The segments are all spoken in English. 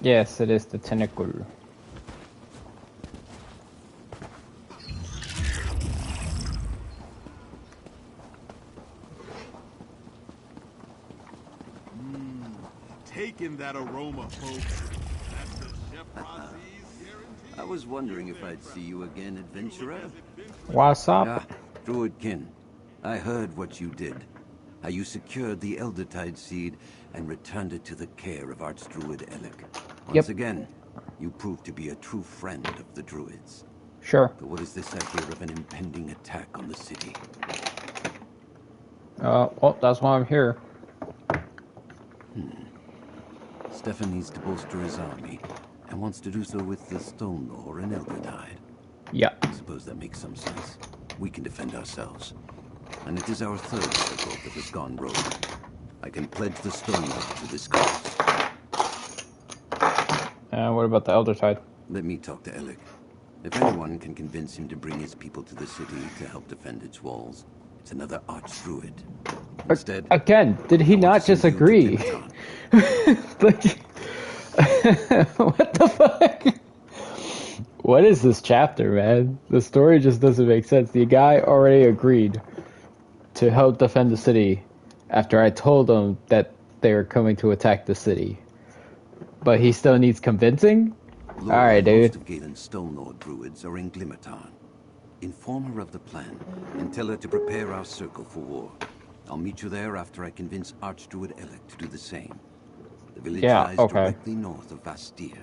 Yes, it is the tentacle. Taking that aroma, folks. That's the Chef Rossi's guarantee. I was wondering if I'd see you again, adventurer. What's up? Ah, Druidkin. I heard what you did. How you secured the Eldertide seed and returned it to the care of Archdruid Elec. Once again, you proved to be a true friend of the Druids. Sure. But what is this I hear of an impending attack on the city? Well, that's why I'm here. Stefan needs to bolster his army, and wants to do so with the Stone Lore and Eldertide. Yeah. I suppose that makes some sense. We can defend ourselves. And it is our third circle that has gone rogue. I can pledge the Stone Lore to this cause. What about the Eldertide? Let me talk to Elec. If anyone can convince him to bring his people to the city to help defend its walls, it's another Archdruid. Instead, again, did he not just agree? Like, what the fuck? What is this chapter, man? The story just doesn't make sense. The guy already agreed to help defend the city after I told him that they were coming to attack the city. But he still needs convincing? Alright, dude. Most of Galen's Stone Lord druids are in Glimmertown. Inform her of the plan and tell her to prepare our circle for war. I'll meet you there after I convince Archdruid Elec to do the same. The village lies directly north of Vastir.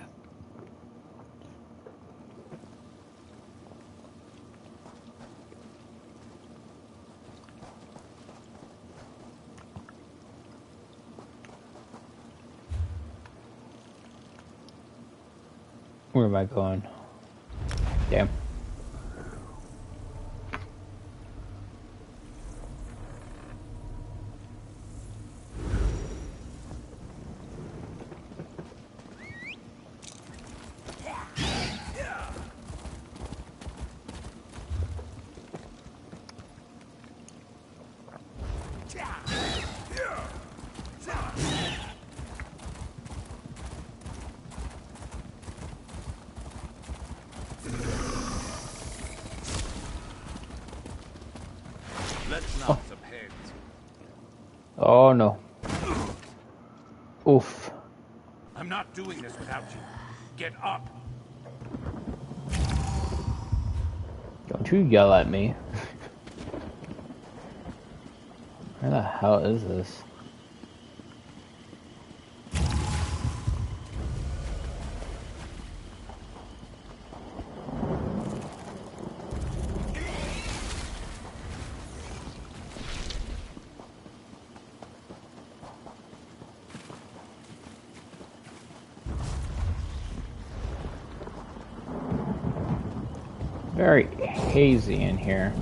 Where am I going? Damn. Oh no. Oof. I'm not doing this without you. Get up. Don't you yell at me. Where the hell is this? Very hazy in here.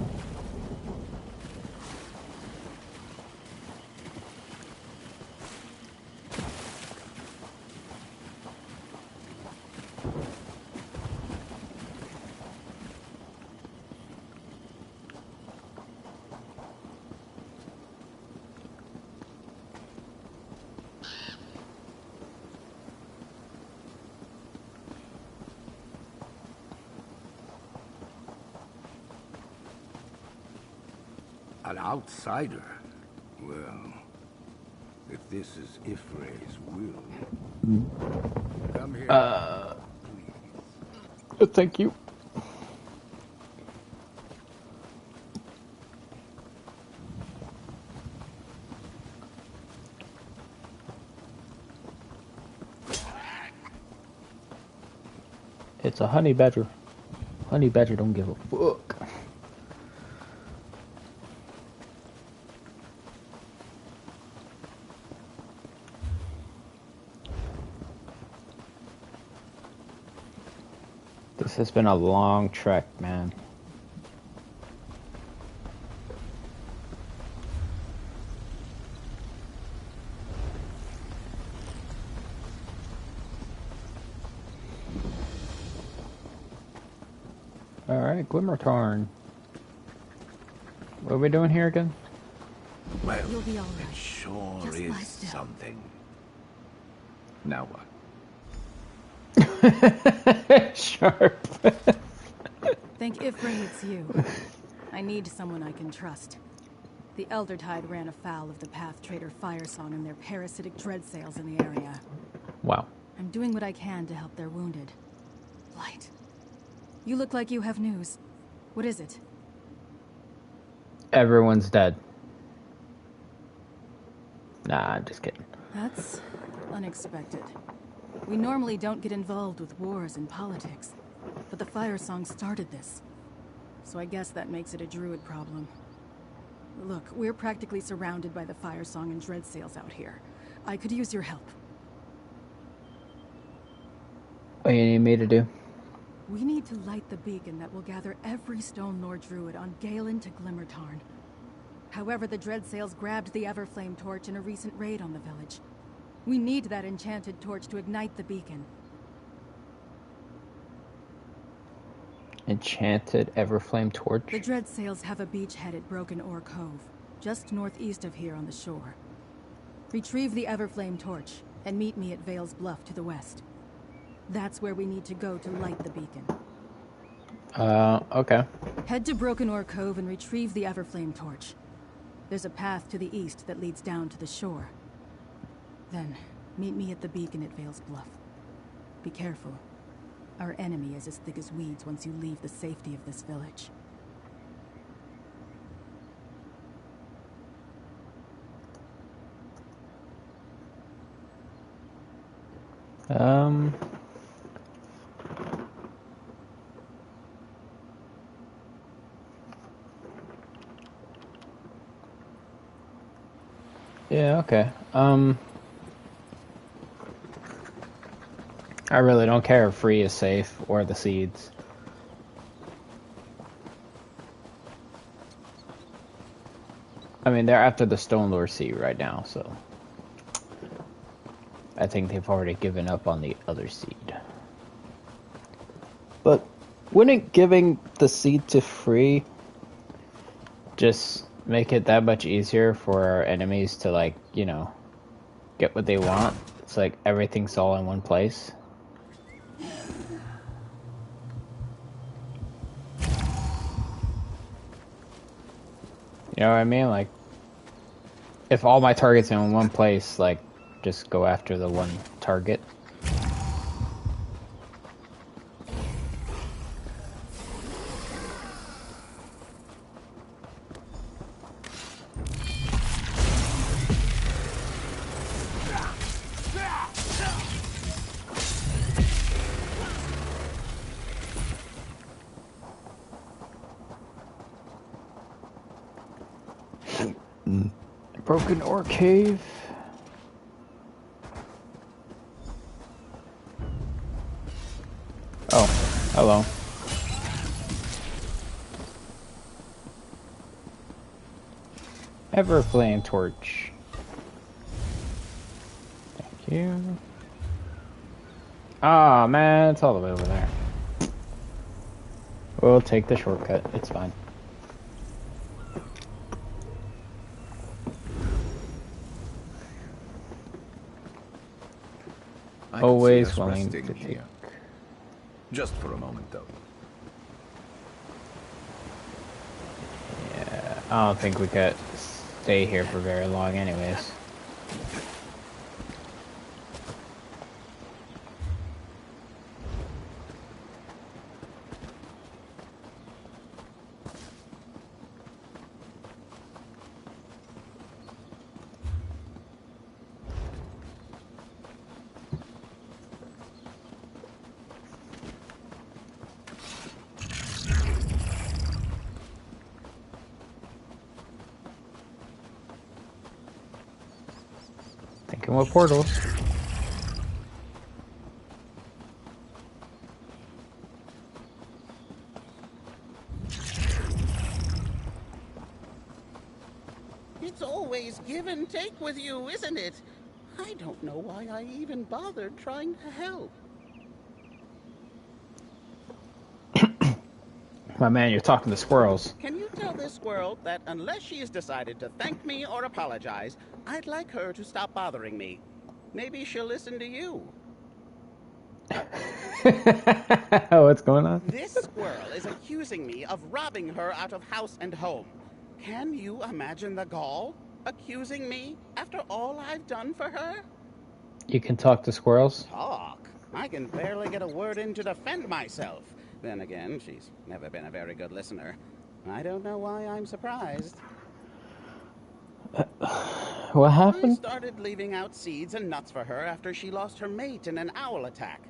An outsider? Well, if this is Ifray's will... Come here, please. Thank you. It's a honey badger. Honey badger don't give a fuck. This has been a long trek, man. Alright, Glimmertarn. What are we doing here again? Well, You'll be all right. it sure Just lie is still. something. Now what? Sharp. Think Ifray it's you. I need someone I can trust. The Elder Tide ran afoul of the Path Trader Firesong and their parasitic dread sails in the area. Wow. I'm doing what I can to help their wounded. Light. You look like you have news. What is it? Everyone's dead. Nah, I'm just kidding. That's unexpected. We normally don't get involved with wars and politics, but the Firesong started this. So I guess that makes it a druid problem. Look, we're practically surrounded by the Firesong and dread sails out here. I could use your help. What do you need me to do? We need to light the beacon that will gather every Stone Lord Druid on Galen to Glimmertarn. However, the dread sails grabbed the Everflame torch in a recent raid on the village. We need that enchanted torch to ignite the beacon. Enchanted Everflame torch? The dread sails have a beachhead at Broken Oar Cove, just northeast of here on the shore. Retrieve the Everflame torch, and meet me at Vale's Bluff to the west. That's where we need to go to light the beacon. Okay. Head to Broken Oar Cove and retrieve the Everflame torch. There's a path to the east that leads down to the shore. Then, meet me at the beacon at Vale's Bluff. Be careful. Our enemy is as thick as weeds once you leave the safety of this village. Yeah, okay. I really don't care if free is safe or the seeds. I mean, they're after the Stone Lord Sea right now, so I think they've already given up on the other seed. But wouldn't giving the seed to free just make it that much easier for our enemies to, like, you know, get what they want? It's like everything's all in one place. You know what I mean? Like, if all my targets are in one place, like, just go after the one target. Broken Ore Cave. Oh, hello. Everflame torch. Thank you. Ah, man, it's all the way over there. We'll take the shortcut. It's fine. Always willing to take. Here. Just for a moment, though. Yeah, I don't think we could stay here for very long anyways. Thinking what portals. It's always give and take with you, isn't it? I don't know why I even bothered trying to help. My man, you're talking to squirrels. Can you tell this squirrel that unless she has decided to thank me or apologize, I'd like her to stop bothering me? Maybe she'll listen to you. What's going on? This squirrel is accusing me of robbing her out of house and home. Can you imagine the gall? Accusing me after all I've done for her? You can talk to squirrels? Talk? I can barely get a word in to defend myself. Then again, she's never been a very good listener. I don't know why I'm surprised. What I happened? started leaving out seeds and nuts for her after she lost her mate in an owl attack.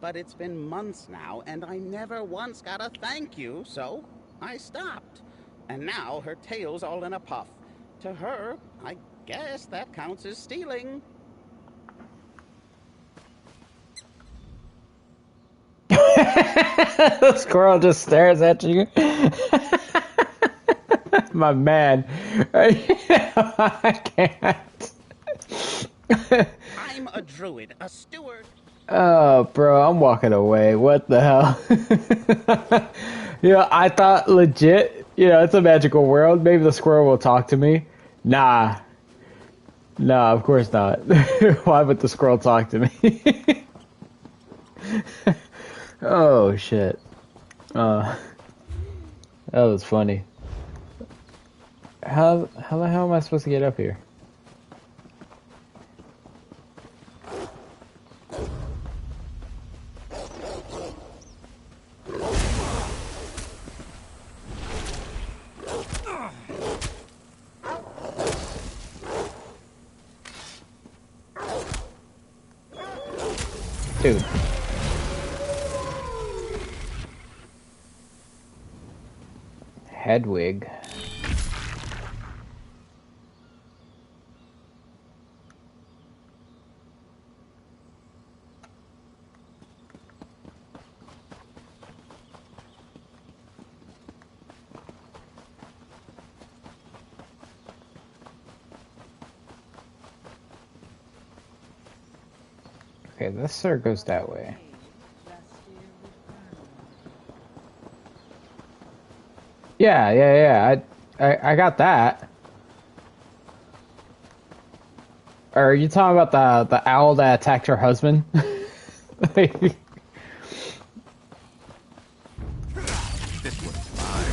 But it's been months now, and I never once got a thank you, so I stopped. And now her tail's all in a puff. To her, I guess that counts as stealing. The squirrel just stares at you. My man. I can't. I'm a druid, a steward. Oh, bro, I'm walking away. What the hell? I thought legit, it's a magical world. Maybe the squirrel will talk to me. Nah. Nah, of course not. Why would the squirrel talk to me? Oh, shit. That was funny. How the hell am I supposed to get up here? Dude. Hedwig. Okay, this sir goes that way. Yeah. I got that. Are you talking about the owl that attacked her husband? This one's mine.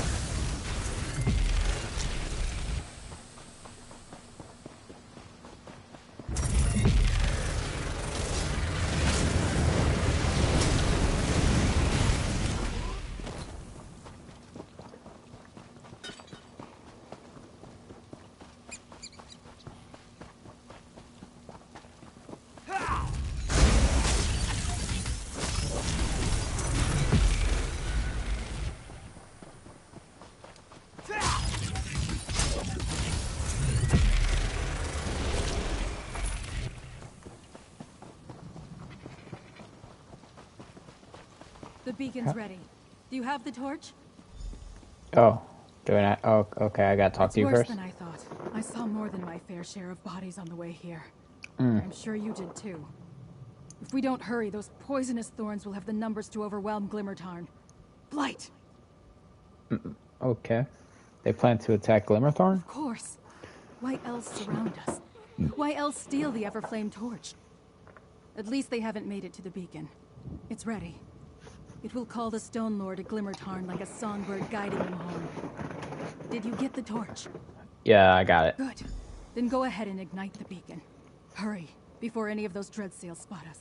The beacon's ready. Do you have the torch? Oh, doing that. Oh, okay. I gotta talk to you Worse first. than I thought. I saw more than my fair share of bodies on the way here. Mm. I'm sure you did too. If we don't hurry, those poisonous thorns will have the numbers to overwhelm Glimmertarn. Blight! Okay. They plan to attack Glimmerthorn? Of course. Why else surround us? Why else steal the Everflame torch? At least they haven't made it to the beacon. It's ready. It will call the Stone Lord to Glimmertarn like a songbird guiding him home. Did you get the torch? Yeah, I got it. Good. Then go ahead and ignite the beacon. Hurry, before any of those dreadsails spot us.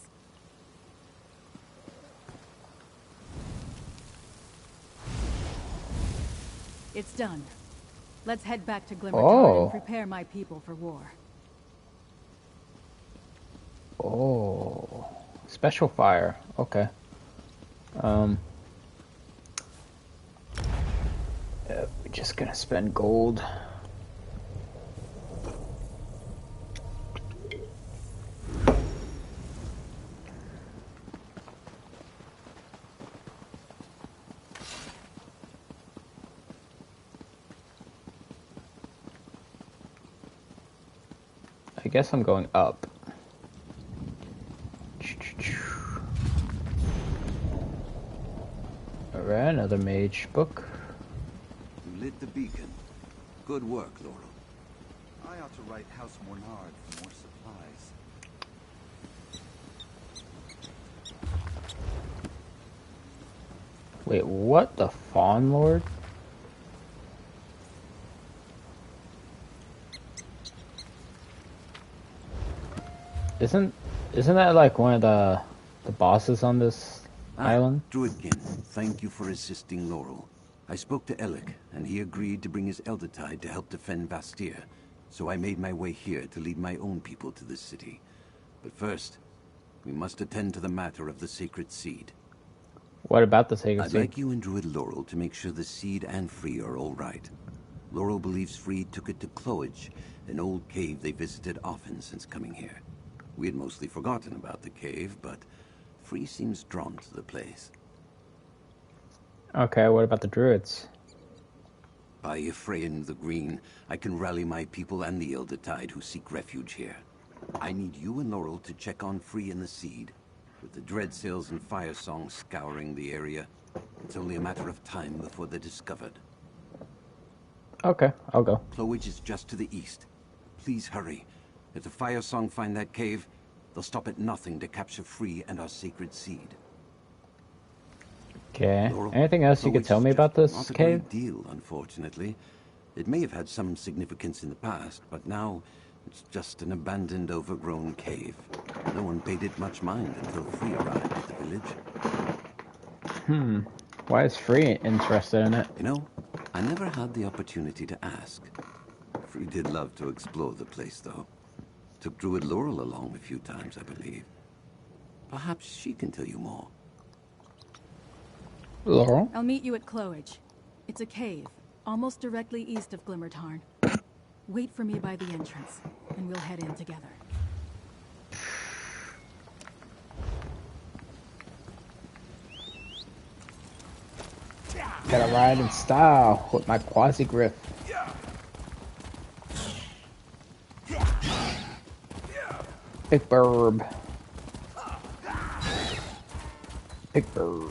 It's done. Let's head back to Glimmertarn and prepare my people for war. Oh. Special fire. Okay. We're just gonna spend gold. I guess I'm going up. Alright, another mage book. You lit the beacon. Good work, Laurel. I ought to write House Mornard for more supplies. Wait, what the Fawn Lord? Isn't that like one of the bosses on this island? Druidkin, thank you for assisting Laurel. I spoke to Alec, and he agreed to bring his Eldertide to help defend Bastir. So I made my way here to lead my own people to this city. But first, we must attend to the matter of the sacred seed. What about the sacred I'd seed? like you and Druid Laurel to make sure the seed and Free are all right. Laurel believes Free took it to Cloage, an old cave they visited often since coming here. We had mostly forgotten about the cave, but Free seems drawn to the place. Okay, what about the druids? By Ephraim the Green, I can rally my people and the Eldertide who seek refuge here. I need you and Laurel to check on Free and the seed. With the Dreadsails and Firesong scouring the area, it's only a matter of time before they're discovered. Okay, I'll go. Cloage is just to the east. Please hurry. If the Firesong find that cave, they'll stop at nothing to capture Free and our sacred seed. Okay. Laurel, Anything else you could Cloage tell is me about just this not a cave? great deal, unfortunately. It may have had some significance in the past, but now it's just an abandoned, overgrown cave. No one paid it much mind until Free arrived at the village. Why is Free interested in it? You know, I never had the opportunity to ask. Free did love to explore the place, though. Took Druid Laurel along a few times, I believe. Perhaps she can tell you more. Laurel? I'll meet you at Cloage. It's a cave, almost directly east of Glimmertarn. Wait for me by the entrance, and we'll head in together. Gotta ride in style with my quasi-griff. Big burb. Big burb.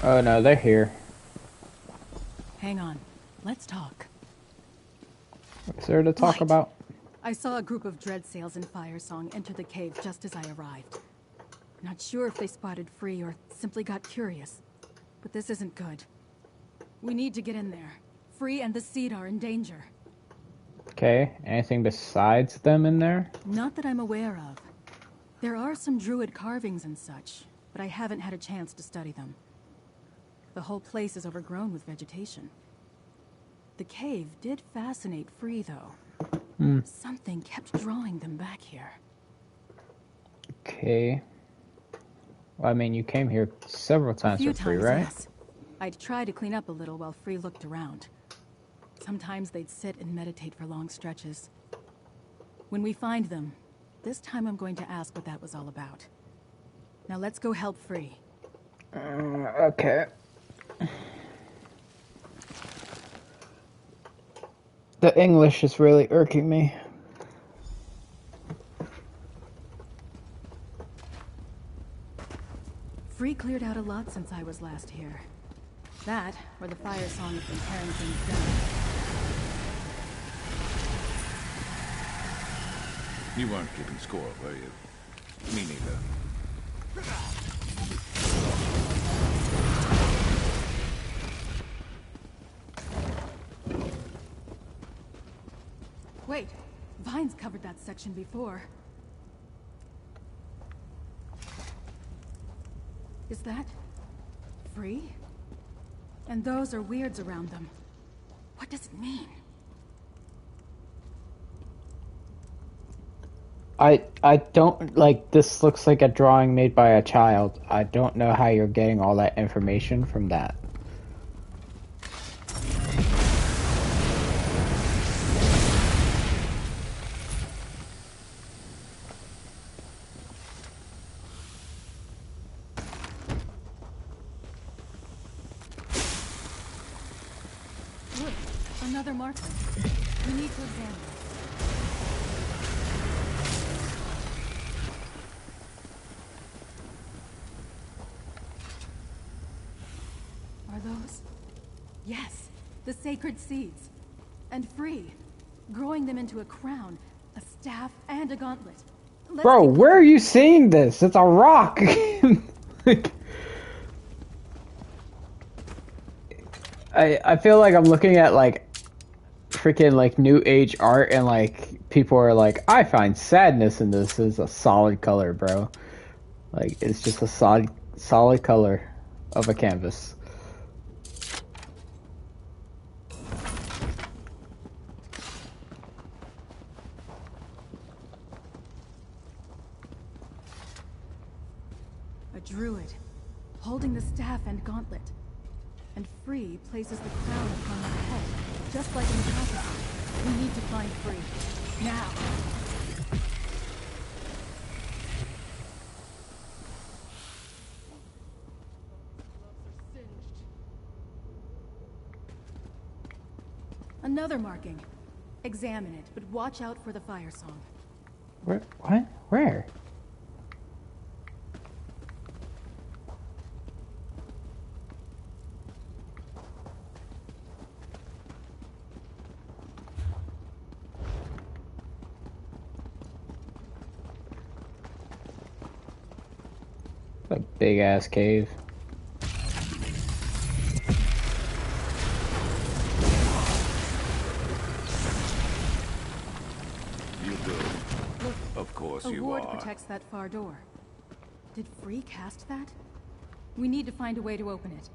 Oh no, they're here. Hang on. Let's talk. What's there to talk Light. about? I saw a group of Dreadsails and Firesong enter the cave just as I arrived. Not sure if they spotted Free or simply got curious. But this isn't good. We need to get in there. Free and the seed are in danger. Okay, anything besides them in there? Not that I'm aware of. There are some druid carvings and such, but I haven't had a chance to study them. The whole place is overgrown with vegetation. The cave did fascinate Free, though. Something kept drawing them back here. Okay. Well, I mean, you came here several times A few for free, times, right? yes. I'd try to clean up a little while Free looked around. Sometimes they'd sit and meditate for long stretches. When we find them, this time I'm going to ask what that was all about. Now let's go help Free. Okay. The English is really irking me. Free cleared out a lot since I was last here. That, or the Firesong have been tearing things down. You weren't keeping score, were you? Me neither. Wait, vines covered that section before. Is that Free? And those are weirds around them. What does it mean? I don't, like, this looks like a drawing made by a child. I don't know how you're getting all that information from that. Another marker. We need to examine it. Are those? Yes, the sacred seeds. And free. Growing them into a crown, a staff, and a gauntlet. Let's Bro, take a where look. are you seeing this? It's a rock. Like, I feel like I'm looking at like freaking like new age art and like people are like, I find sadness in this as a solid color, bro. Like it's just a solid color of a canvas. A druid, holding the staff and gauntlet. And Free places the crown upon her head, just like in the prophecy. We need to find Free. Now! Another marking. Examine it, but watch out for the Firesong. Where? What? Where? A big ass cave. You do. Look, Of course a you ward are. protects that far door. Did Free cast that? We need to find a way to open it.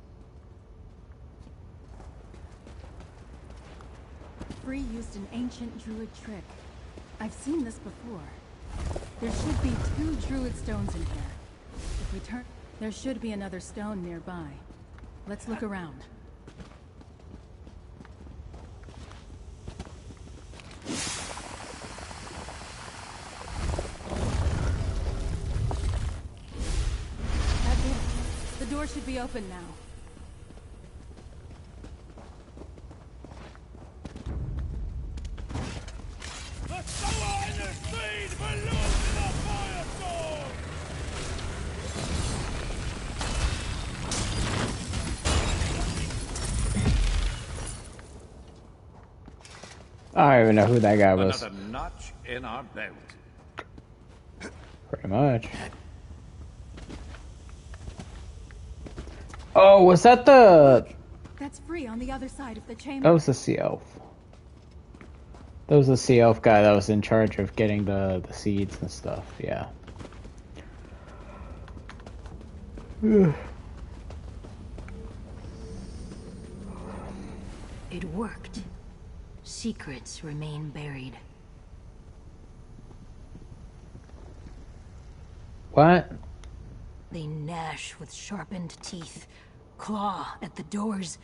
Free used an ancient druid trick. I've seen this before. There should be 2 druid stones in here. If we turn... There should be another stone nearby. Let's look around. That's it. The door should be open now. The sower and the seed belong to the Firesong! I don't even know who that guy was. Another notch in our belt. Pretty much. Oh, was that the... That's Free on the other side of the That chamber. was the sea elf. That was the sea elf guy that was in charge of getting the seeds and stuff, yeah. It worked. Secrets remain buried. What? They gnash with sharpened teeth, claw at the doors.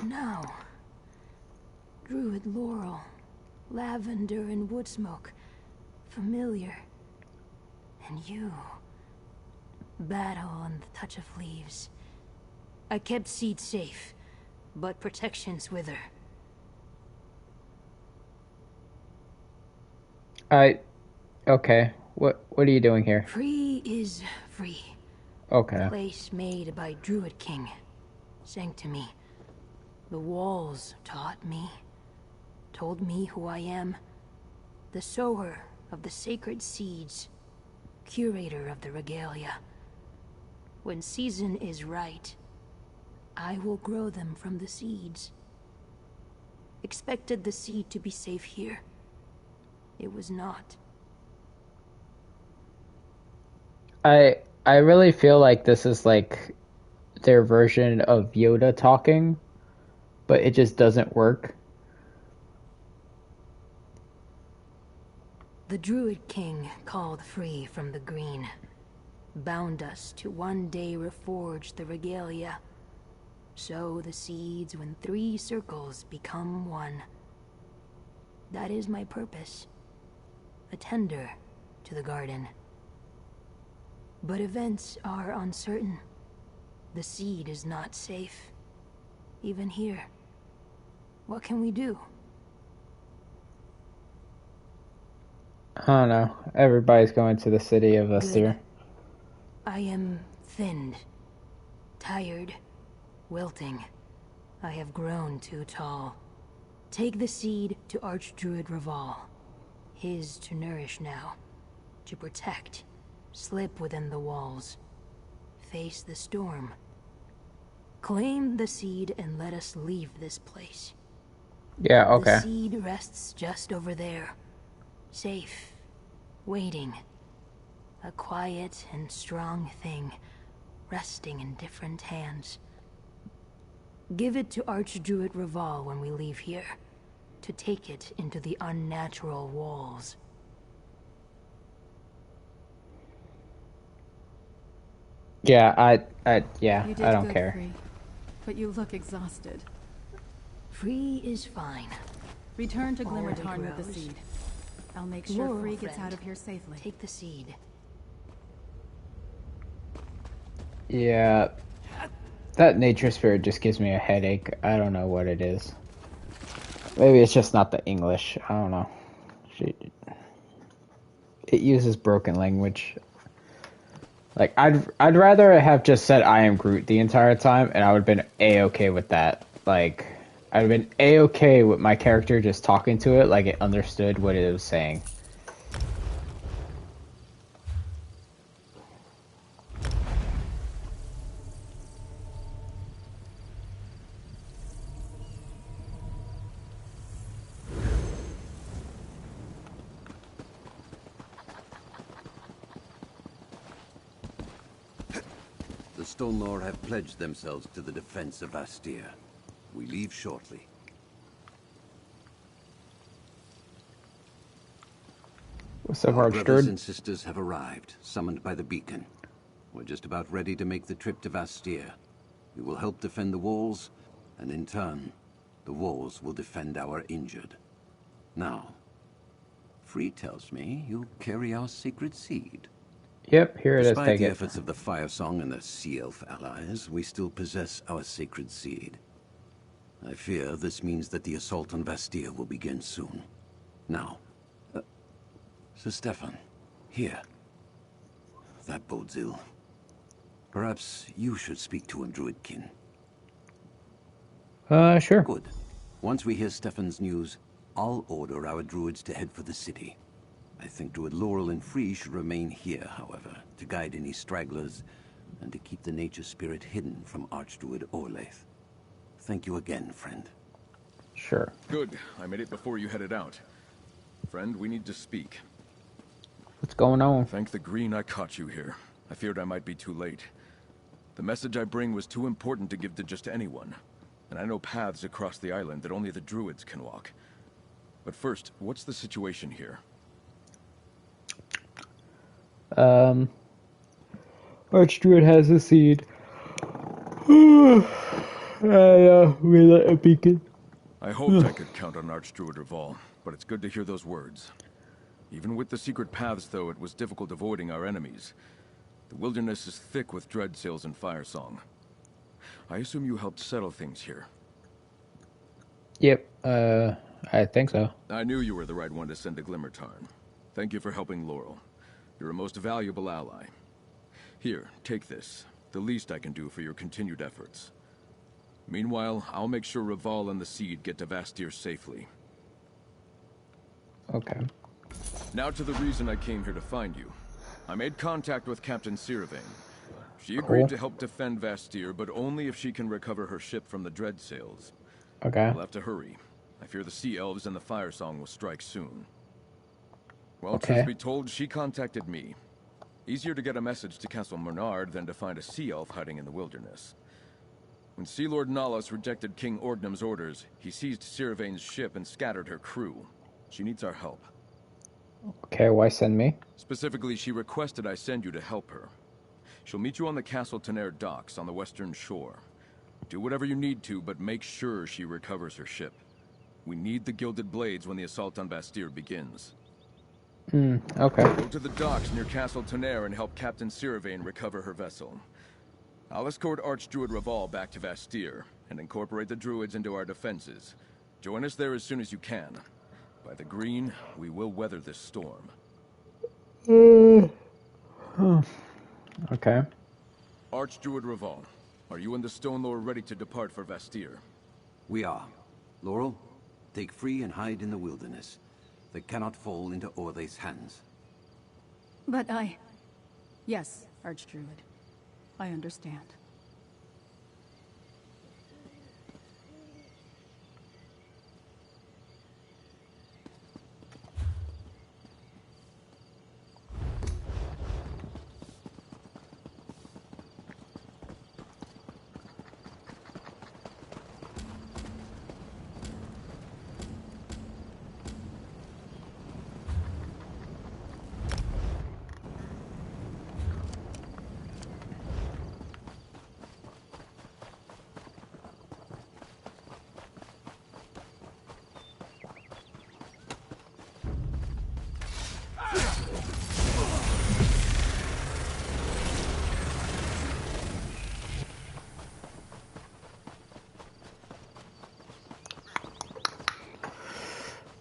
Now, druid laurel, lavender and wood smoke, familiar. And you, battle and the touch of leaves. I kept seed safe, but protections wither. Okay. What are you doing here? Free is free. Okay. Place made by Druid King. Sanctity. The walls taught me. Told me who I am. The sower of the sacred seeds. Curator of the regalia. When season is right, I will grow them from the seeds. Expected the seed to be safe here. It was not. I really feel like this is like their version of Yoda talking, but it just doesn't work. The Druid King called free from the green. Bound us to one day reforge the regalia. Sow the seeds when 3 circles become one. That is my purpose. A tender to the garden. But events are uncertain. The seed is not safe. Even here. What can we do? I don't know. Everybody's going to the city of Good. Astir. I am thinned, tired, wilting. I have grown too tall. Take the seed to Archdruid Raval. His to nourish now, to protect, slip within the walls, face the storm. Claim the seed and let us leave this place. Yeah, okay. The seed rests just over there, safe, waiting. A quiet and strong thing, resting in different hands. Give it to Archdruid Raval when we leave here, to take it into the unnatural walls. Yeah, You did I don't good, care. Free, but you look exhausted. Free is fine. Return to Already Glimmertarn with the grows. seed. I'll make sure Laurel, Free gets friend. out of here safely. Take the seed. Yeah, that nature spirit just gives me a headache. I don't know what it is. Maybe it's just not the English. I don't know. It uses broken language. Like I'd rather have just said I am Groot the entire time, and I would have been a-okay with that. Like I'd have been a-okay with my character just talking to it, like it understood what it was saying. The Stone Lord have pledged themselves to the defense of Astir. We leave shortly. What's up, Our brothers Archdruid? and sisters have arrived, summoned by the beacon. We're just about ready to make the trip to Astir. We will help defend the walls, and in turn, the walls will defend our injured. Now, Free tells me you carry our sacred seed. Yep, here it is. Despite Take the it. efforts of the Firesong and the Sea Elf allies, we still possess our sacred seed. I fear this means that the assault on Bastia will begin soon. Now, Sir Stefan, here. That bodes ill. Perhaps you should speak to him, Druidkin. Sure. Good. Once we hear Stefan's news, I'll order our druids to head for the city. I think Druid Laurel and Free should remain here, however, to guide any stragglers, and to keep the nature spirit hidden from Archdruid Orlaith. Thank you again, friend. Sure. Good. I made it before you headed out. Friend, we need to speak. What's going on? Thank the green I caught you here. I feared I might be too late. The message I bring was too important to give to just anyone. And I know paths across the island that only the druids can walk. But first, what's the situation here? Archdruid has a seed. We let a beacon. I hoped I could count on Archdruid Raval, but it's good to hear those words. Even with the secret paths, though, it was difficult avoiding our enemies. The wilderness is thick with dreadsails and Firesong. I assume you helped settle things here. Yep, I think so. I knew you were the right one to send to Glimmertarn. Thank you for helping Laurel. You're a most valuable ally. Here, take this. The least I can do for your continued efforts. Meanwhile, I'll make sure Raval and the Seed get to Vastir safely. Okay. Now to the reason I came here to find you. I made contact with Captain Sirvain. She agreed to help defend Vastir, but only if she can recover her ship from the Dreadsails. Okay. We'll have to hurry. I fear the Sea Elves and the Firesong will strike soon. Well, Okay. truth be told, she contacted me. Easier to get a message to Castle Mernard than to find a Sea Elf hiding in the wilderness. When Sea Lord Nalos rejected King Orgnum's orders, he seized Sirvain's ship and scattered her crew. She needs our help. Okay, why send me? Specifically, she requested I send you to help her. She'll meet you on the Castle Tenair docks on the western shore. Do whatever you need to, but make sure she recovers her ship. We need the Gilded Blades when the assault on Bastir begins. Okay. Go to the docks near Castle Tenair and help Captain Sirvain recover her vessel. I'll escort Archdruid Raval back to Vastir and incorporate the druids into our defenses. Join us there as soon as you can. By the green, we will weather this storm. Okay. Archdruid Ravon, are you and the Stone Lord ready to depart for Vastir? We are. Laurel, take free and hide in the wilderness. They cannot fall into Orthe's hands. But Yes, Archdruid. I understand.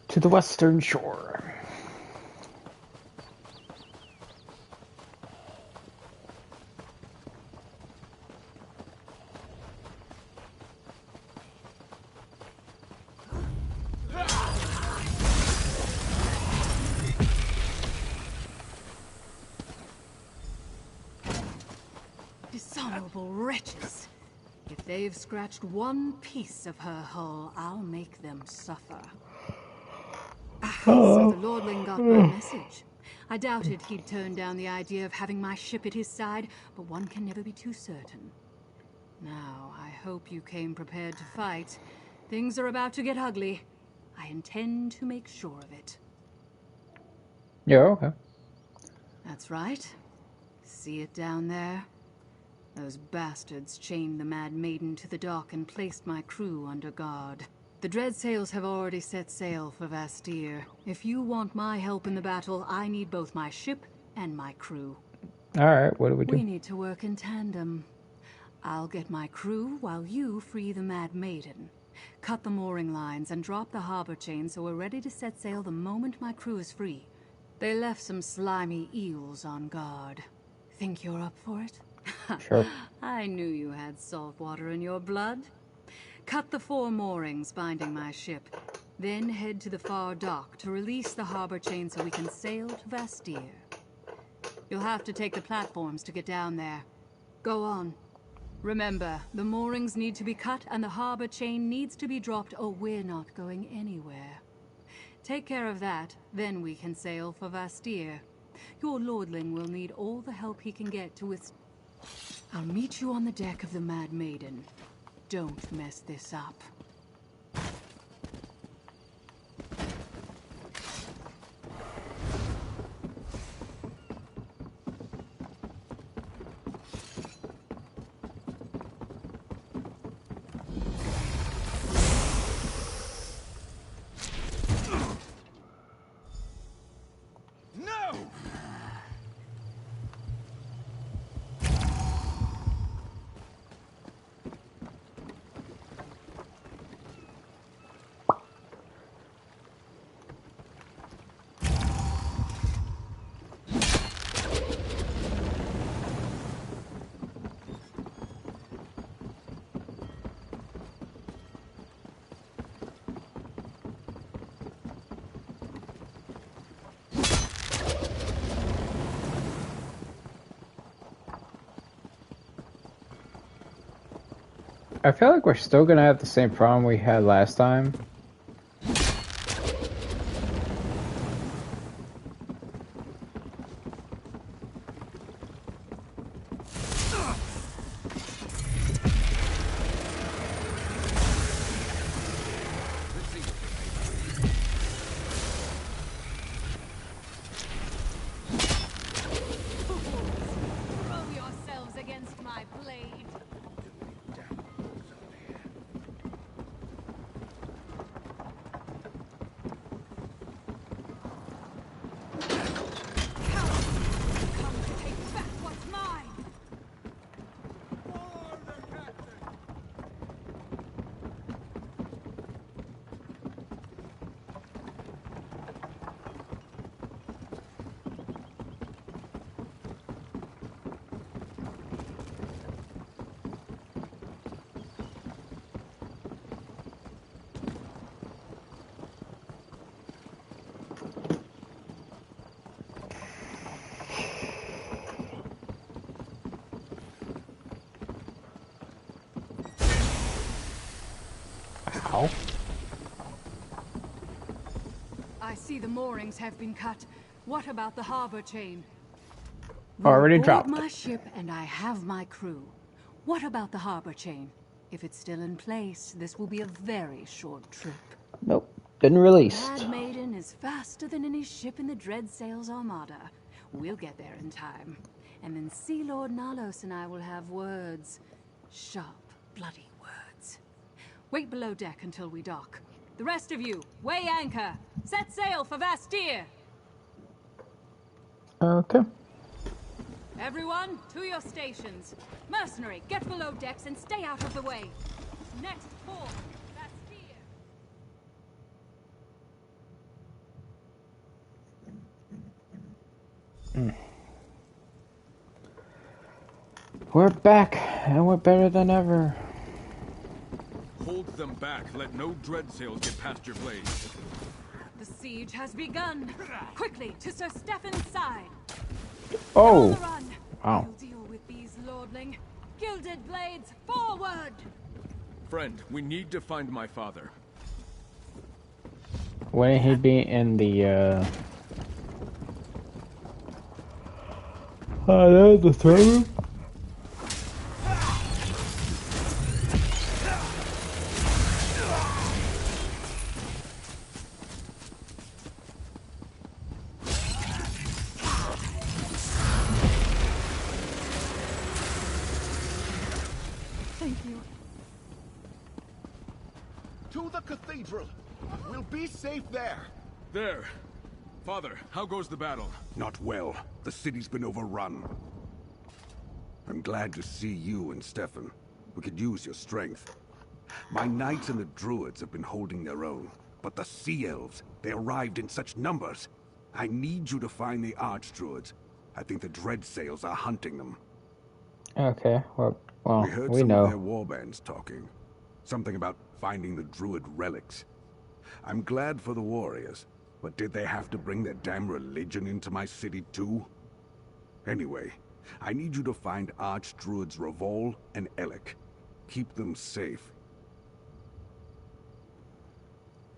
To the western shore. Dishonorable wretches. If they've scratched one piece of her hull, I'll make them suffer. So the Lordling got my message. I doubted he'd turn down the idea of having my ship at his side, but one can never be too certain. Now, I hope you came prepared to fight. Things are about to get ugly. I intend to make sure of it. Yeah, okay. That's right. See it down there? Those bastards chained the Mad Maiden to the dock and placed my crew under guard. The Dreadsails have already set sail for Vastir. If you want my help in the battle, I need both my ship and my crew. Alright, what do we do? We need to work in tandem. I'll get my crew while you free the Mad Maiden. Cut the mooring lines and drop the harbor chain so we're ready to set sail the moment my crew is free. They left some slimy eels on guard. Think you're up for it? Sure. I knew you had salt water in your blood. Cut the 4 moorings binding my ship. Then head to the far dock to release the harbor chain so we can sail to Vastir. You'll have to take the platforms to get down there. Go on. Remember, the moorings need to be cut and the harbor chain needs to be dropped or we're not going anywhere. Take care of that, then we can sail for Vastir. Your lordling will need all the help he can get to withstand. I'll meet you on the deck of the Mad Maiden. Don't mess this up. I feel like we're still gonna have the same problem we had last time. Throw yourselves against my blade. Ow. I see the moorings have been cut. What about the harbor chain? Already We're dropped aboard my it. ship and I have my crew. What about the harbor chain? If it's still in place, this will be a very short trip. Nope. Been released. Mad Maiden is faster than any ship in the Dreadsails Armada. We'll get there in time. And then Sea Lord Nalos and I will have words. Sharp, bloody words. Wait below deck until we dock. The rest of you, weigh anchor. Set sail for Vastir. Okay. Everyone, to your stations. Mercenary, get below decks and stay out of the way. Next port, Vastir. We're back, and we're better than ever. Hold them back. Let no dread sails get past your blades. The siege has begun. Quickly, to Sir Stefan's side. Oh. On the run. Wow. We'll deal with these lordling. Gilded blades, forward! Friend, we need to find my father. Wouldn't he be in the, oh, the throne room? Thank you. To the cathedral. We'll be safe there. There. Father, how goes the battle? Not well. The city's been overrun. I'm glad to see you and Stefan. We could use your strength. My knights and the druids have been holding their own. But the sea elves, they arrived in such numbers. I need you to find the archdruids. I think the Dreadsails are hunting them. Okay, well, We heard some of their warbands talking. Something about finding the druid relics. I'm glad for the warriors, but did they have to bring their damn religion into my city too? Anyway, I need you to find archdruids Revol and Elec. Keep them safe.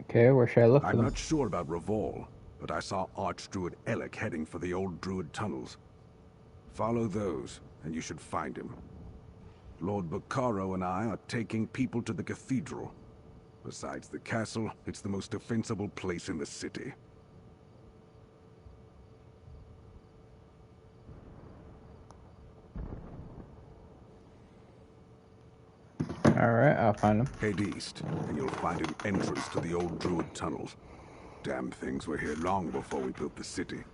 Okay, where should I look for I'm them? not sure about Revol, but I saw Archdruid Elec heading for the old druid tunnels. Follow those, and you should find him. Lord Bacaro and I are taking people to the cathedral. Besides the castle, it's the most defensible place in the city. Alright, I'll find them. Head east, and you'll find an entrance to the old druid tunnels. Damn things were here long before we built the city.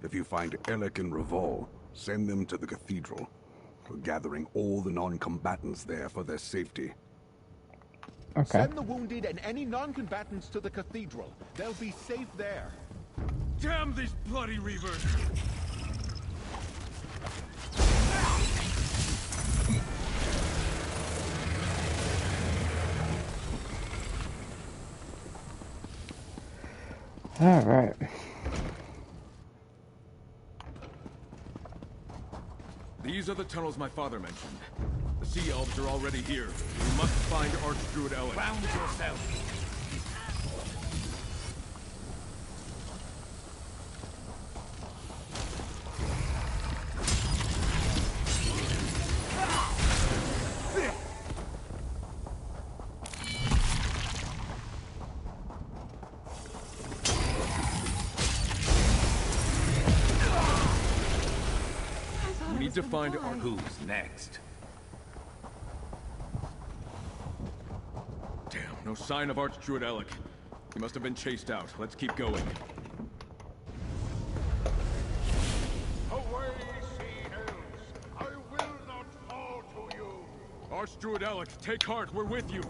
If you find Elec and Revol, send them to the cathedral. We're gathering all the non-combatants there for their safety. Okay. Send the wounded and any non-combatants to the cathedral. They'll be safe there. Damn these bloody reavers! Alright. These are the tunnels my father mentioned. The sea elves are already here. We must find Archdruid Elec. Round yourself. We need to find Who's next? Damn, no sign of Archdruid Elec. He must have been chased out. Let's keep going. Away, sea elves! I will not fall to you! Archdruid Elec, take heart. We're with you.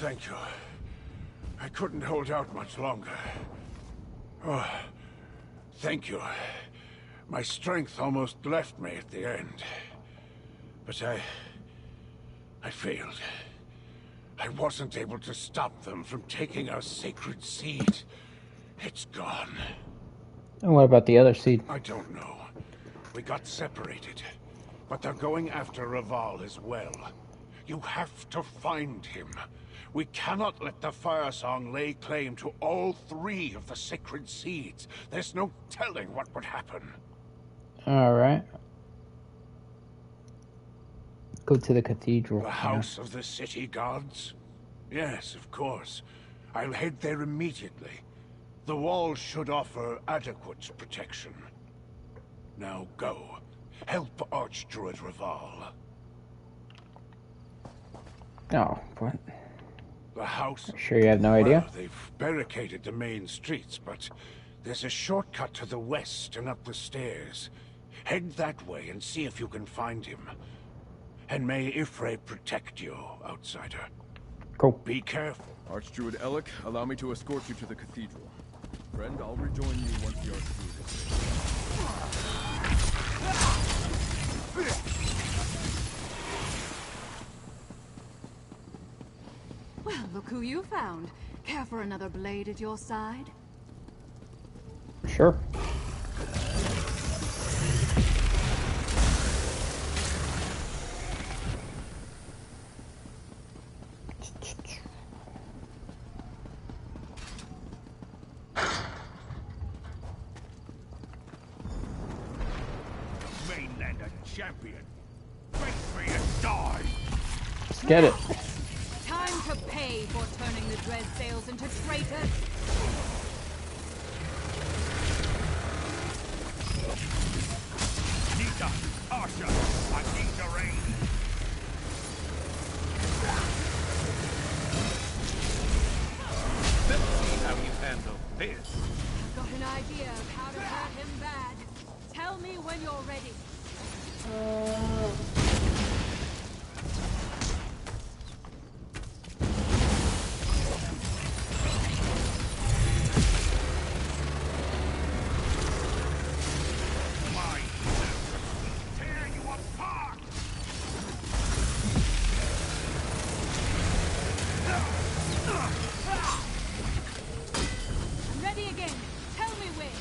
Thank you. I couldn't hold out much longer. Oh, thank you. My strength almost left me at the end. But I failed. I wasn't able to stop them from taking our sacred seed. It's gone. And what about the other seed? I don't know. We got separated. But they're going after Raval as well. You have to find him. We cannot let the Firesong lay claim to all 3 of the sacred seeds. There's no telling what would happen. Alright. Go to the cathedral. The House of the City Gods? Yes, of course. I'll head there immediately. The wall should offer adequate protection. Now go. Help Archdruid Raval. Oh, what? The house... Sure you have no idea? Well, they've barricaded the main streets, but there's a shortcut to the west and up the stairs. Head that way and see if you can find him. And may Ifre protect you, outsider. Cool. Be careful. Archdruid Alec, allow me to escort you to the cathedral. Friend, I'll rejoin you once the Archdruid is safe. Well, look who you found. Care for another blade at your side? Sure. Mainlander champion. Wait for you to die. Let's get it. Time to pay for turning the Dread Sails into traitors. Nita, Asha, I need your aid. Let's see how you handle this. I've got an idea of how to hurt him bad. Tell me when you're ready. I'm ready again. Tell me when.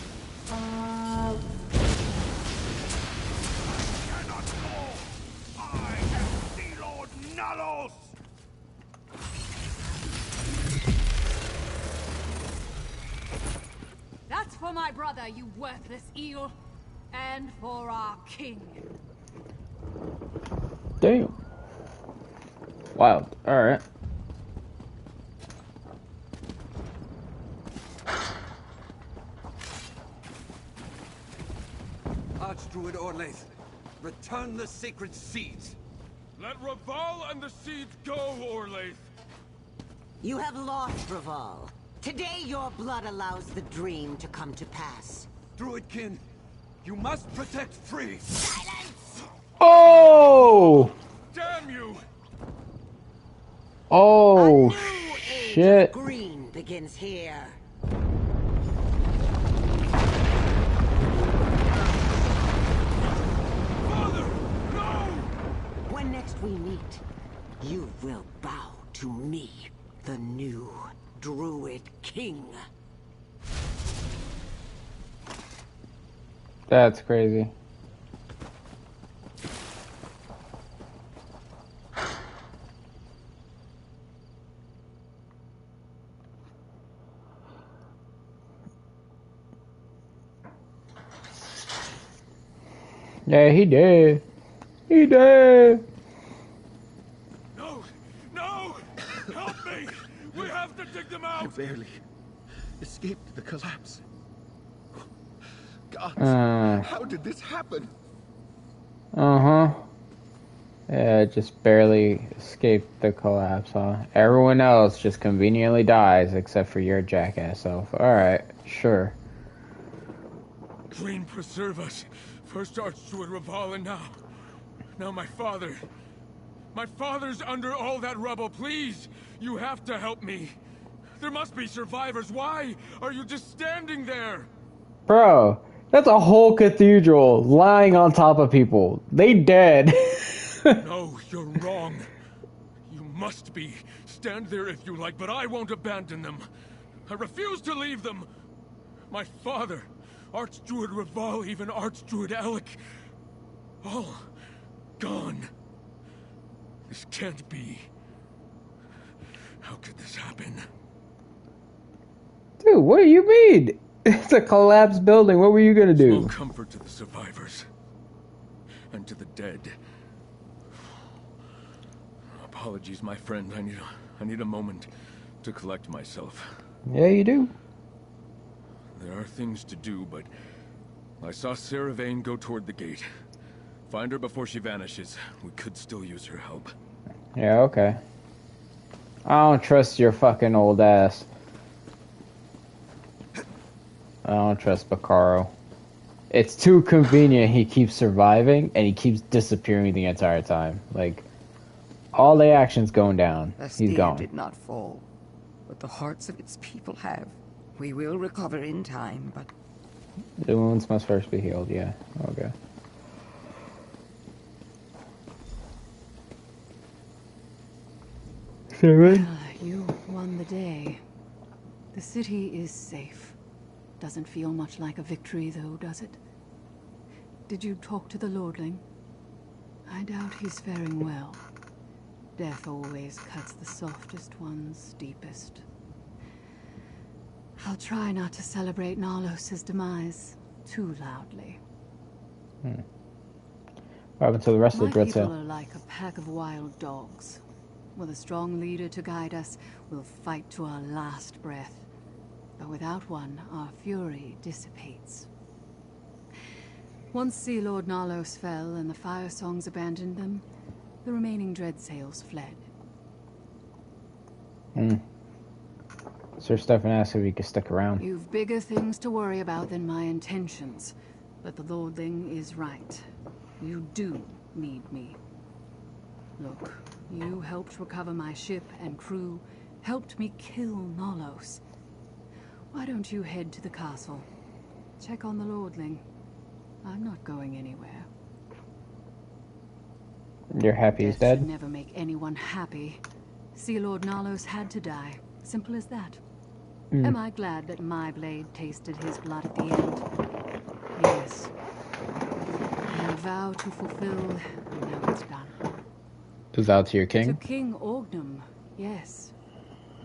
Cannot fall. I am Sea Lord Nalos. That's for my brother, you worthless eel. And for our king. Damn. Wild. Alright. Archdruid Orlaith, return the sacred seeds. Let Raval and the seeds go, Orlaith. You have lost, Raval. Today your blood allows the dream to come to pass. Druidkin, you must protect free. Silence! Oh! Damn you! Oh, A new age shit. of green begins here. Father! No! When next we meet, you will bow to me, the new Druid King. That's crazy. Yeah, he did. He did. No! No! Help me! We have to dig them I out! barely escaped the collapse. Gods, how did this happen? Uh-huh. Yeah, just barely escaped the collapse, huh? Everyone else just conveniently dies except for your jackass self. Alright, sure. Green preserve us. First Archdruid Raval and now... Now my father. My father's under all that rubble. Please! You have to help me. There must be survivors. Why are you just standing there? Bro, That's a whole cathedral lying on top of people. They dead. No, you're wrong. You must be. Stand there if you like, but I won't abandon them. I refuse to leave them. My father, Archdruid Raval, even Archdruid Alec, all gone. This can't be. How could this happen? Dude, what do you mean? It's a collapsed building. What were you gonna do? Small comfort to the survivors. And to the dead. Apologies, my friend. I need a moment to collect myself. Yeah, you do. There are things to do, but I saw Sarah Vane go toward the gate. Find her before she vanishes. We could still use her help. Yeah, okay. I don't trust your fucking old ass. I don't trust Bacaro. It's too convenient he keeps surviving and he keeps disappearing the entire time. Like, all the action's going down. He's gone. Did not fall, but the hearts of its people have. We will recover in time, but... The wounds must first be healed, yeah. Okay. Sarah? You won the day. The city is safe. Doesn't feel much like a victory, though, does it? Did you talk to the Lordling? I doubt he's faring well. Death always cuts the softest ones deepest. I'll try not to celebrate Narlos' demise too loudly. What happened to the rest of the My Dread people Sail? are like a pack of wild dogs. With a strong leader to guide us, we'll fight to our last breath. But without one, our fury dissipates. Once Sea Lord Narlos fell and the Firesongs abandoned them, the remaining Dreadsails fled. Sir Stefan asked if he could stick around. You've bigger things to worry about than my intentions. But the Lordling is right. You do need me. Look, you helped recover my ship and crew, helped me kill Narlos. Why don't you head to the castle? Check on the Lordling. I'm not going anywhere. You're happy he's Death dead? should never make anyone happy. Sea Lord Narlos had to die. Simple as that. Am I glad that my blade tasted his blood at the end? Yes. I vow to fulfill, and now it's done. Is out to your To king? King Orgnum, yes.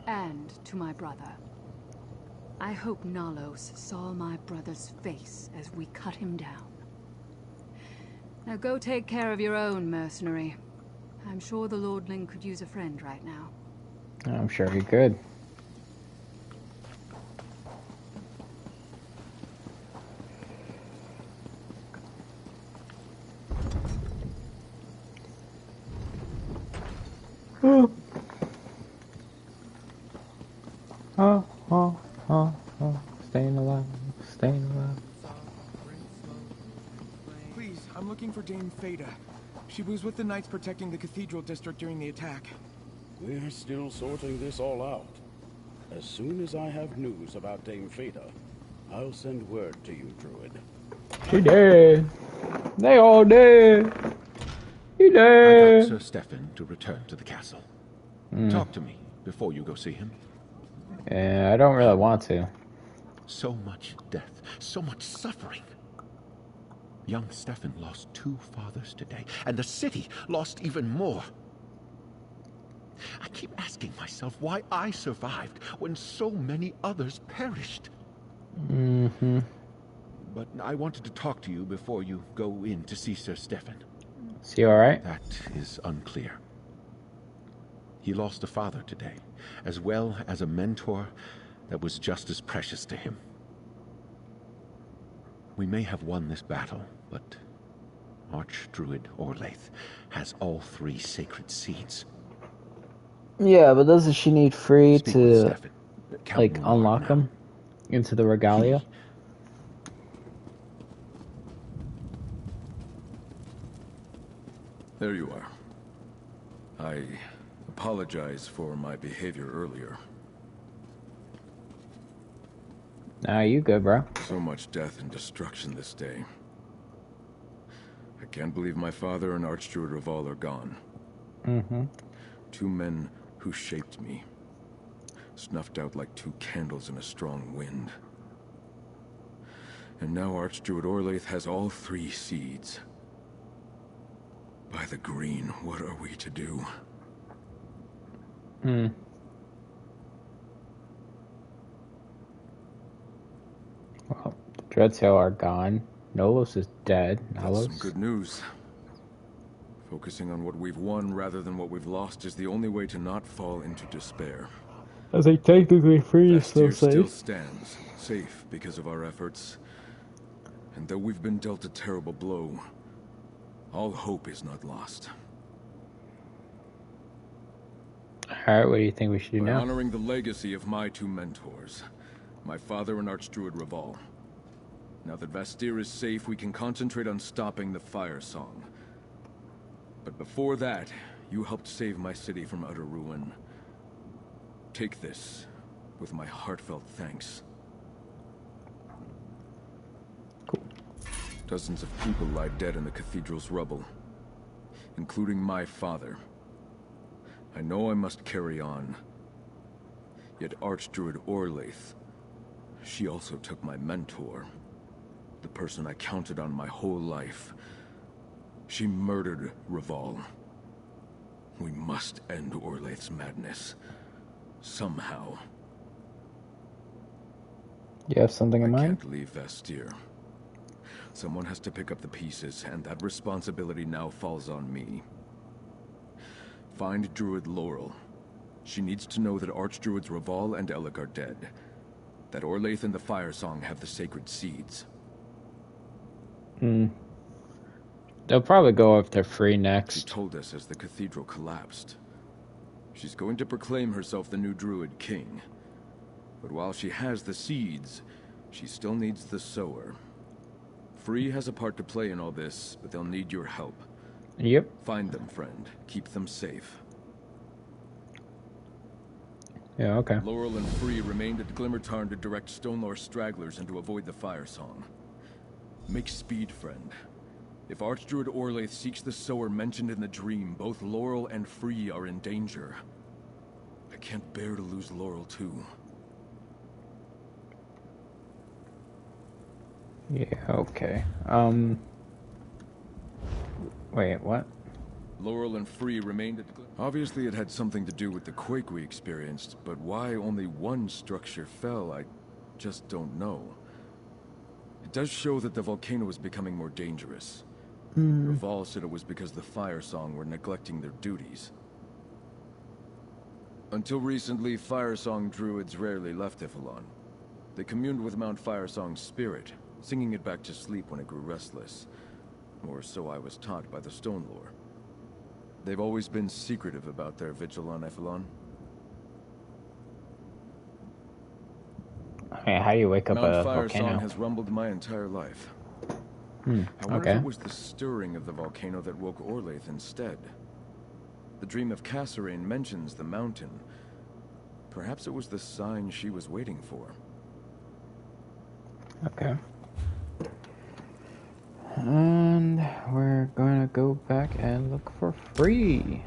And to my brother. I hope Narlos saw my brother's face as we cut him down. Now go take care of your own, mercenary. I'm sure the Lordling could use a friend right now. I'm sure he could. Staying alive, staying alive. Please, I'm looking for Dame Fada. She was with the knights protecting the cathedral district during the attack. We're still sorting this all out. As soon as I have news about Dame Fada, I'll send word to you, Druid. She dead. They all dead. He I dead. got Sir Stefan to return to the castle. Talk to me before you go see him. Yeah, I don't really want to. So much death, so much suffering. Young Stefan lost 2 fathers today, and the city lost even more. I keep asking myself why I survived when so many others perished. But I wanted to talk to you before you go in to see Sir Stefan. Is he alright? That is unclear. He lost a father today, as well as a mentor that was just as precious to him. We may have won this battle, but Archdruid Orlaith has all 3 sacred seeds. Yeah, but doesn't she need free Speak with to, Stefan. Count like, no more unlock now. them into the regalia? There you are. I apologize for my behavior earlier. Nah, you good, bro. So much death and destruction this day. I can't believe my father and Archdruid Raval are gone. Mm-hmm. Two men who shaped me. Snuffed out like two candles in a strong wind. And now Archdruid Orlaith has all three seeds. By the green, what are we to do? Hmm. Well, the Dreadsail are gone. Nolos is dead. That's some good news. Focusing on what we've won rather than what we've lost is the only way to not fall into despair. I think technically free is still Vastyr still safe. stands, safe because of our efforts. And though we've been dealt a terrible blow, all hope is not lost. Alright, what do you think we should do By now? honoring the legacy of my two mentors, my father and Archdruid Raval. Now that Vastyr is safe, we can concentrate on stopping the Firesong. But before that, you helped save my city from utter ruin. Take this, with my heartfelt thanks. Cool. Dozens of people lie dead in the cathedral's rubble, including my father. I know I must carry on. Yet Archdruid Orlaith, she also took my mentor, the person I counted on my whole life. She murdered Raval. We must end Orlaith's madness. Somehow. You have something in I mind? can't leave Vastyr. Someone has to pick up the pieces, and that responsibility now falls on me. Find Druid Laurel. She needs to know that Archdruids Raval and Elec are dead. That Orlaith and the Firesong have the sacred seeds. Hmm. They'll probably go if they're free She next. told us as the cathedral collapsed. She's going to proclaim herself the new Druid King. But while she has the seeds, she still needs the sower. Free has a part to play in all this, but they'll need your help. Yep. Find them, friend. Keep them safe. Yeah, okay. Laurel and Free remained at Glimmertarn to direct Stonelore stragglers and to avoid the Firesong. Make speed, friend. If Archdruid Orlaith seeks the sower mentioned in the dream, both Laurel and Free are in danger. I can't bear to lose Laurel, too. Yeah, okay. Wait, what? Laurel and Free remained at Obviously it had something to do with the quake we experienced, but why only one structure fell, I just don't know. It does show that the volcano is becoming more dangerous. Raval said it was because the Firesong were neglecting their duties. Until recently, Firesong druids rarely left Ifilon. They communed with Mount Firesong's spirit, singing it back to sleep when it grew restless. Or so I was taught by the Stonelore. They've always been secretive about their vigil on Ifilon. Hey, how do you wake up Mount a Firesong volcano? has rumbled my entire life. I wonder Okay. if it was the stirring of the volcano that woke Orlaith instead. The dream of Kasserine mentions the mountain. Perhaps it was the sign she was waiting for. Okay. And we're gonna go back and look for Free.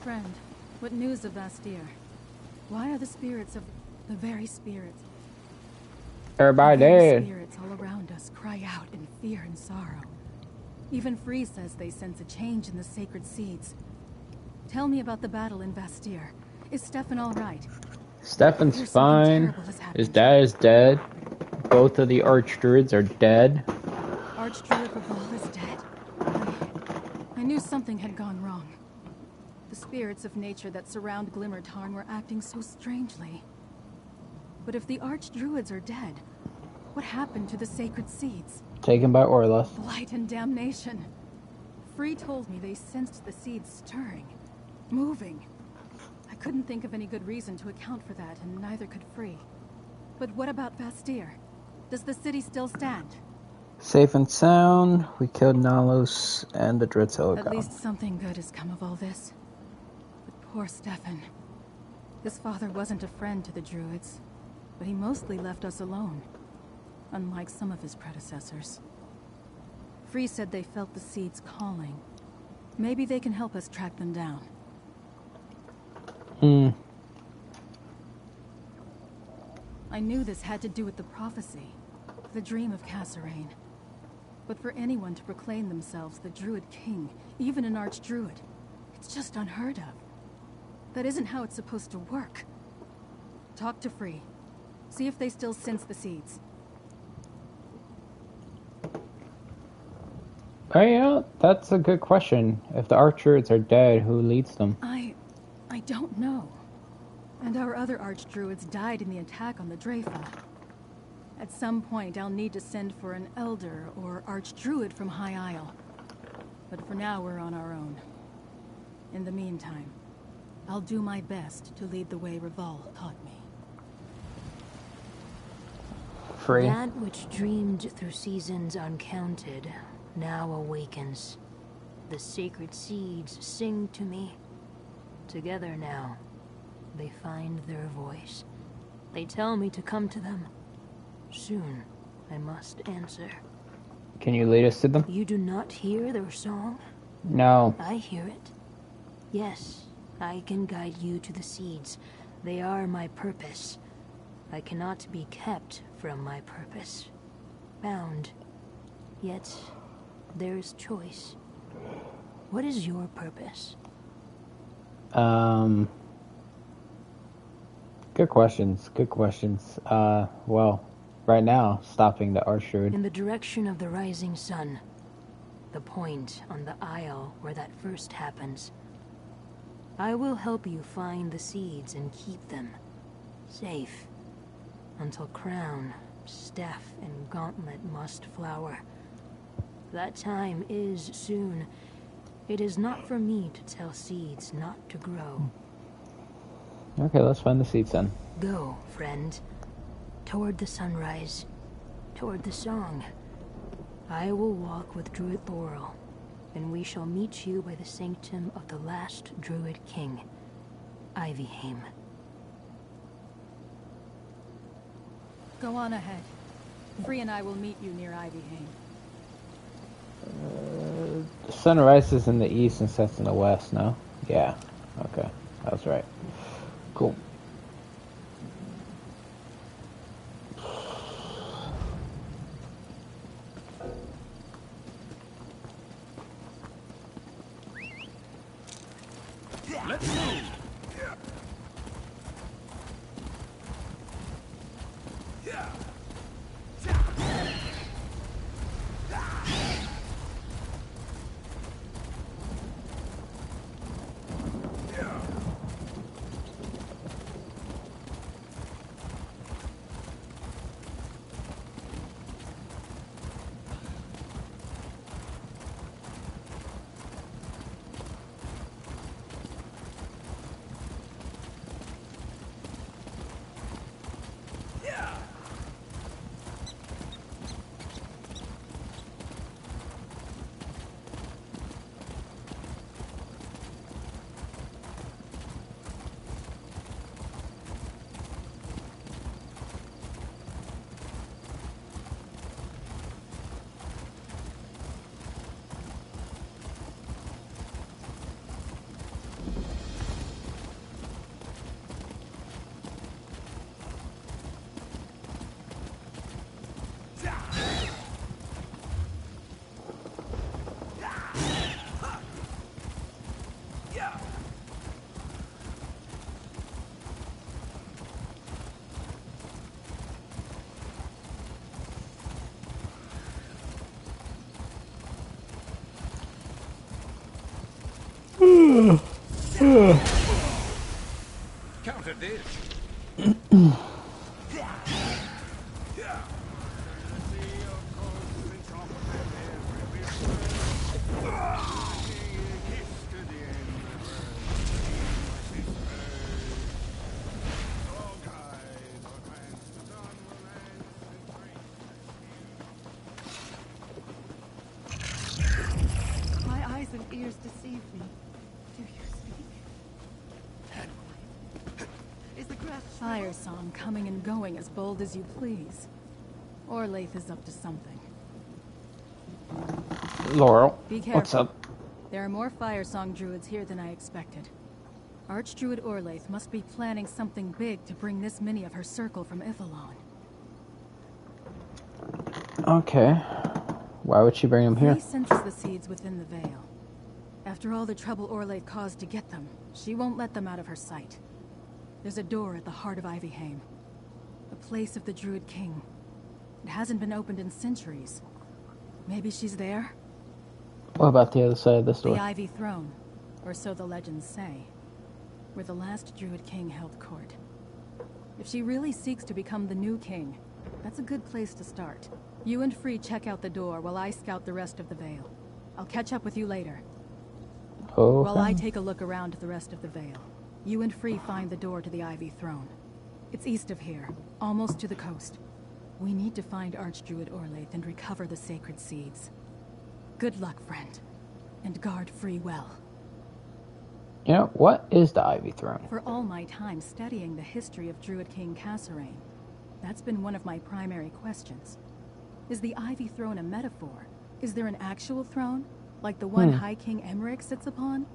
Friend, what news of Vastyr? Why are the spirits of the very spirits? Everybody The very dead. spirits all around us cry out in fear and sorrow. Even Free says they sense a change in the sacred seeds. Tell me about the battle in Vastyr. Is Stefan all right? Stefan's Here's something fine. terrible has happened. His dad is dead. Both of the Archdruids are dead. Archdruid Raval is dead. I knew something had gone wrong. The spirits of nature that surround Glimmertarn were acting so strangely. But if the Archdruids are dead, what happened to the sacred seeds? Taken by Orleth. Blight and damnation. Free told me they sensed the seeds stirring, moving. I couldn't think of any good reason to account for that, and neither could Free. But what about Bastir? Does the city still stand? Safe and sound. We killed Nalos and the Druid Telegram. At least something good has come of all this. But poor Stefan. His father wasn't a friend to the Druids, but he mostly left us alone, unlike some of his predecessors. Free said they felt the seeds calling. Maybe they can help us track them down. I knew this had to do with the prophecy, the dream of Kasserine. But for anyone to proclaim themselves the Druid King, even an Archdruid, it's just unheard of. That isn't how it's supposed to work. Talk to Free. See if they still sense the seeds. Oh yeah, that's a good question. If the Archdruids are dead, who leads them? I don't know. And our other Archdruids died in the attack on the Dreyfa. At some point, I'll need to send for an Elder or Archdruid from High Isle. But for now, we're on our own. In the meantime, I'll do my best to lead the way Reval taught me. Free. That which dreamed through seasons uncounted now awakens. The sacred seeds sing to me. Together now, they find their voice. They tell me to come to them. Soon, I must answer. Can you lead us to them? You do not hear their song? No. I hear it. Yes, I can guide you to the seeds. They are my purpose. I cannot be kept from my purpose. Bound. Yet, there's choice. What is your purpose? Good questions. Good questions. Well, right now, stopping the Archdruid. In the direction of the rising sun. The point on the isle where that first happens. I will help you find the seeds and keep them safe until crown, staff, and gauntlet must flower. That time is soon. It is not for me to tell seeds not to grow. Okay, let's find the seeds then. Go, friend. Toward the sunrise. Toward the song. I will walk with Druid Laurel, and we shall meet you by the sanctum of the last Druid King, Ivyheim. Go on ahead. Free and I will meet you near Ivyheim. The sun rises in the east and sets in the west, no? Yeah. Okay. That was right. Cool. Let's move! Counter this. and ears deceive me. Do you speak? Is the grass Firesong coming and going as bold as you please. Orlaith is up to something. Laurel, Be careful. what's up? There are more Firesong druids here than I expected. Archdruid Orlaith must be planning something big to bring this many of her circle from Ithalon. Okay. Why would she bring them here? She senses the seeds within the veil. After all the trouble Orlaith caused to get them, she won't let them out of her sight. There's a door at the heart of Ivyheim. The place of the Druid King. It hasn't been opened in centuries. Maybe she's there? What about the other side of this door? The Ivy Throne, or so the legends say, where the last Druid King held court. If she really seeks to become the new king, that's a good place to start. You and Free check out the door while I scout the rest of the Vale. I'll catch up with you later. Okay. While I take a look around the rest of the Vale, you and Free find the door to the Ivy Throne. It's east of here, almost to the coast. We need to find Archdruid Orlaith and recover the sacred seeds. Good luck, friend. And guard Free well. You know, what is the Ivy Throne? For all my time studying the history of Druid King Kasserine, that's been one of my primary questions. Is the Ivy Throne a metaphor? Is there an actual throne, like the one High King Emmerich sits upon?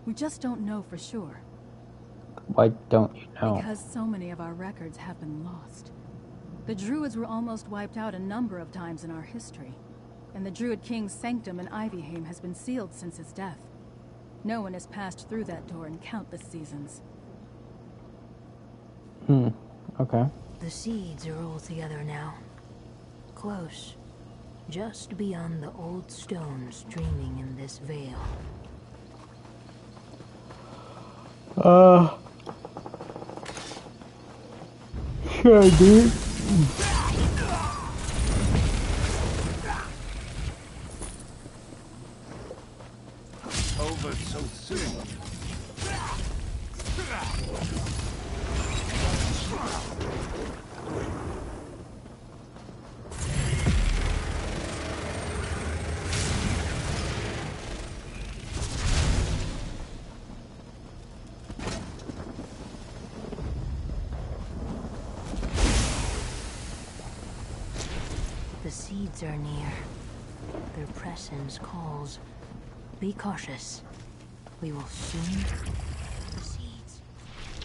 We just don't know for sure. Why don't you know? Because so many of our records have been lost. The Druids were almost wiped out a number of times in our history, and the Druid King's sanctum in Ivyheim has been sealed since his death. No one has passed through that door in countless seasons. Okay. The seeds are all together now. Close. Just beyond the old stones dreaming in this vale. Sure, dude. Over so soon. The seeds are near. Their presence calls. Be cautious. We will soon... The seeds.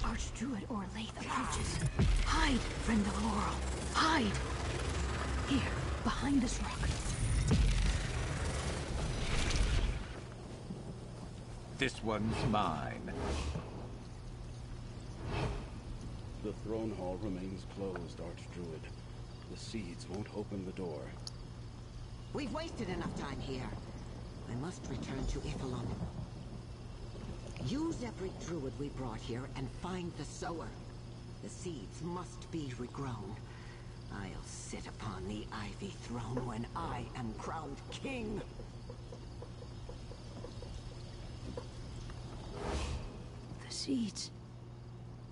Archdruid Orlaith approaches. Hide, friend of Laurel. Hide! Here, behind this rock. This one's mine. The throne hall remains closed, Archdruid. The seeds won't open the door. We've wasted enough time here. I must return to Ithalon. Use every druid we brought here and find the sower. The seeds must be regrown. I'll sit upon the Ivy Throne when I am crowned king. The seeds.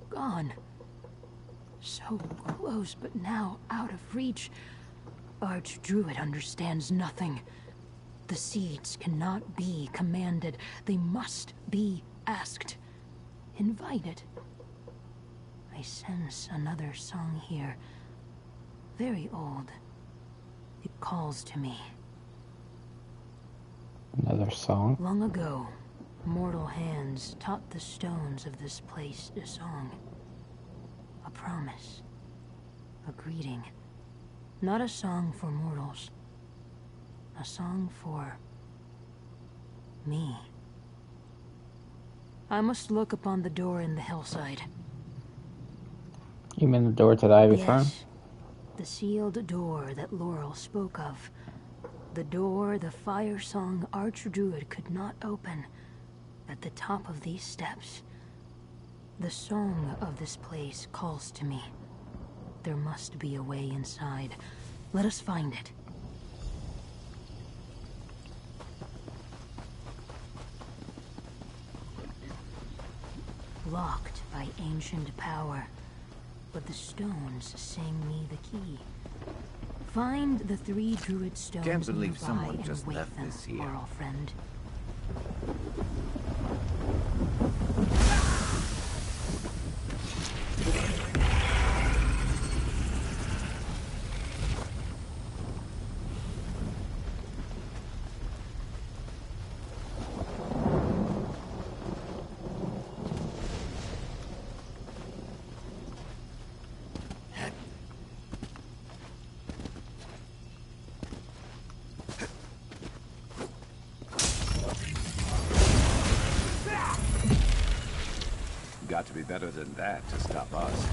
Gone. So close, but now out of reach. Archdruid understands nothing. The seeds cannot be commanded. They must be asked. Invited. I sense another song here. Very old. It calls to me. Another song? Long ago, mortal hands taught the stones of this place a song. A promise. A greeting. Not a song for mortals. A song for... me. I must look upon the door in the hillside. You mean the door to the Ivy Throne? Yes. The sealed door that Laurel spoke of. The door the Firesong Archdruid could not open. At the top of these steps. The song of this place calls to me. There must be a way inside. Let us find it. Locked by ancient power, but the stones sing me the key. Find the 3 druid stones Can't believe nearby someone and just wake left them, this here. Laurel friend. got to be better than that to stop us.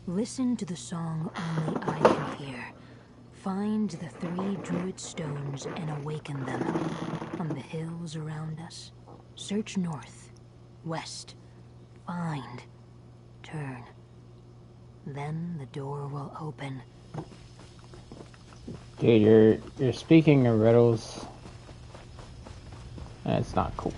Listen to the song only I can hear. Find the 3 druid stones and awaken them. On the hills around us, search north, west, find, turn. Then the door will open. Dude, you're speaking in riddles. That's not cool.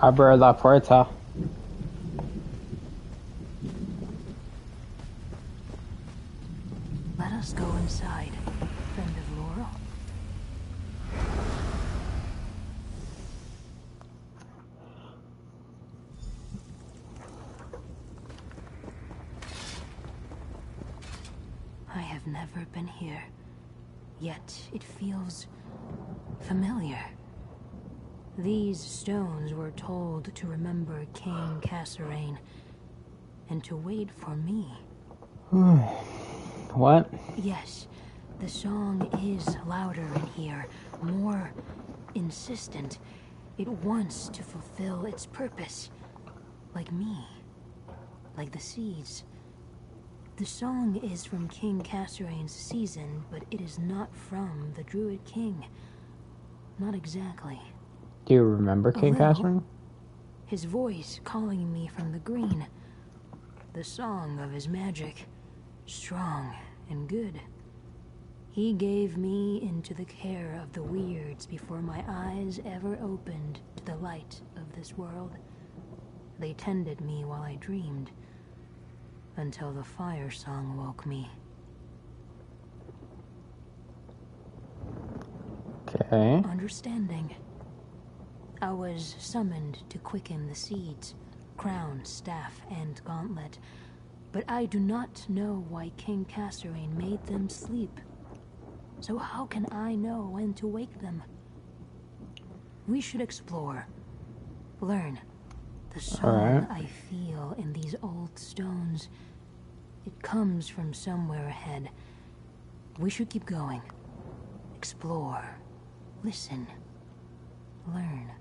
Abre la puerta. Let us go inside, friend of Laurel. I have never been here, yet it feels familiar. These stones were told to remember King Cassarain, and to wait for me. What? Yes, the song is louder in here, more insistent. It wants to fulfill its purpose, like me, like the seeds. The song is from King Cassarain's season, but it is not from the Druid King. Not exactly. Do you remember King Cassarain? His voice calling me from the green. The song of his magic, strong and good. He gave me into the care of the weirds before my eyes ever opened to the light of this world. They tended me while I dreamed, until the Firesong woke me. Okay. Understanding. I was summoned to quicken the seeds, crown, staff, and gauntlet, but I do not know why King Cassarain made them sleep. So how can I know when to wake them? We should explore. Learn. The song I feel in these old stones. It comes from somewhere ahead. We should keep going. Explore. Listen. learn.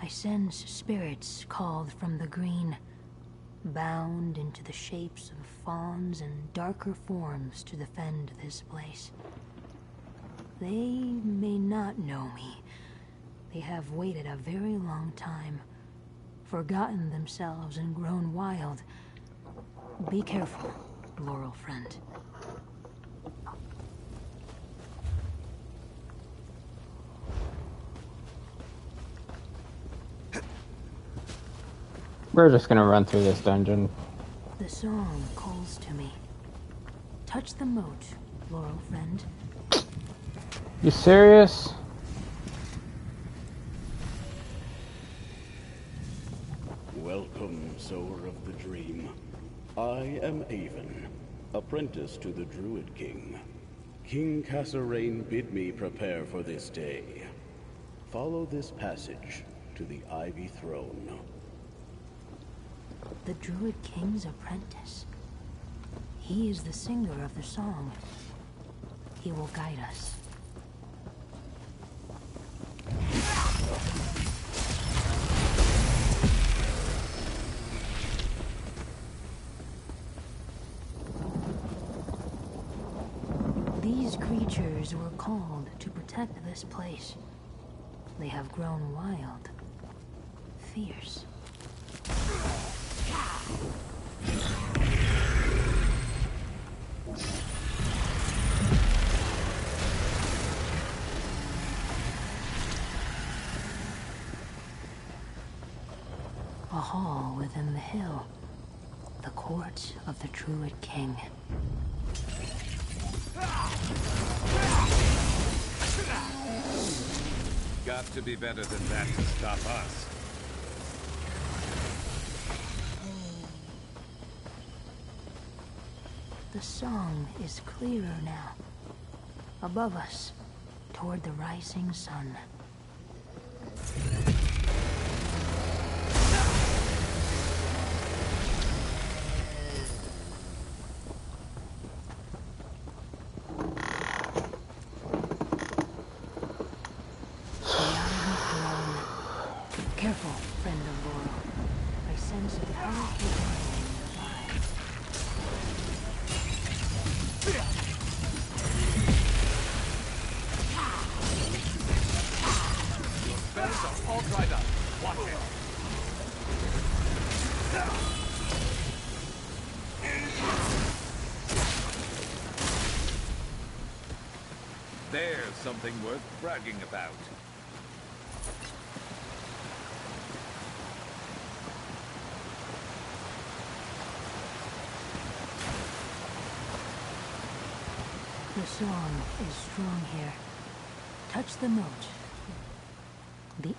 I sense spirits called from the green, bound into the shapes of fawns and darker forms to defend this place. They may not know me. They have waited a very long time, forgotten themselves and grown wild. Be careful, Laurel friend. We're just gonna run through this dungeon. The song calls to me. Touch the moat, Laurel friend. You serious? Welcome, sower of the dream. I am Avon, apprentice to the Druid King. King Cassarain bid me prepare for this day. Follow this passage to the Ivy Throne. The Druid King's apprentice. He is the singer of the song. He will guide us. These creatures were called to protect this place. They have grown wild, fierce. A hall within the hill. The court of the Druid King. Got to be better than that to stop us. The song is clearer now. Above us, toward the rising sun. Careful, friend of Laurel. I sense a powerful guardian nearby. Your spells are all dried up. Watch it. There's something worth bragging about. The song is strong here. Touch the moat. The ice.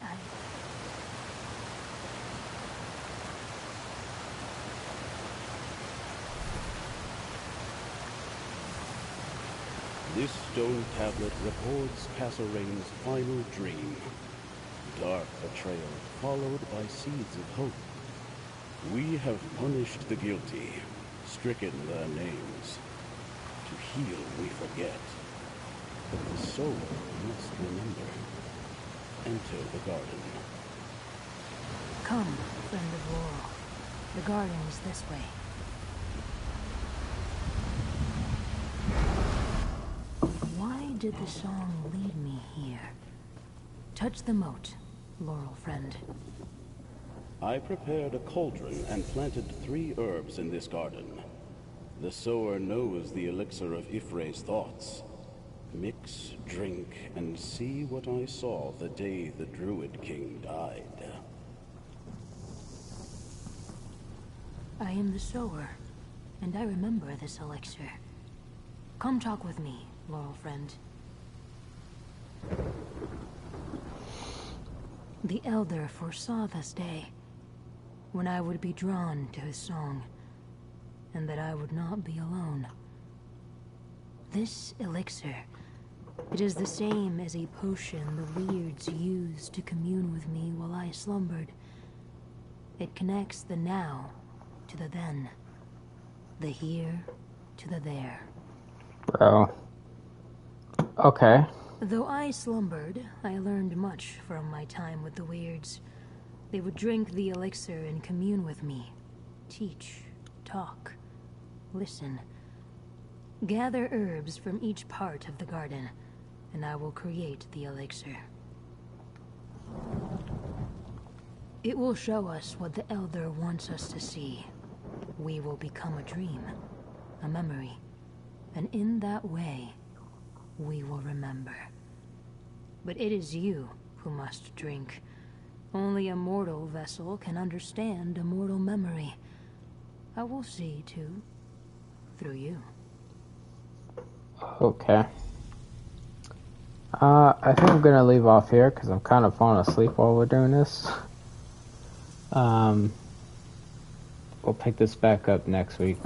This stone tablet records Cassarain's final dream. Dark betrayal followed by seeds of hope. We have punished the guilty, stricken their names. To heal, we forget. But the soul must remember. Enter the garden. Come, friend of Laurel. The garden is this way. Why did the song lead me here? Touch the moat, Laurel friend. I prepared a cauldron and planted 3 herbs in this garden. The sower knows the elixir of Ifre's thoughts. Mix, drink, and see what I saw the day the Druid King died. I am the sower, and I remember this elixir. Come talk with me, Laurel friend. The Elder foresaw this day, when I would be drawn to his song, and that I would not be alone. This elixir, it is the same as a potion the weirds used to commune with me while I slumbered. It connects the now to the then, the here to the there. Bro. Okay. Though I slumbered, I learned much from my time with the Weirds. They would drink the elixir and commune with me. Teach, talk, listen. Gather herbs from each part of the garden, and I will create the elixir. It will show us what the Elder wants us to see. We will become a dream, a memory, and in that way, we will remember. But it is you who must drink. Only a mortal vessel can understand a mortal memory. I will see, too, through you. Okay. I think I'm gonna leave off here because I'm kind of falling asleep while we're doing this. We'll pick this back up next week.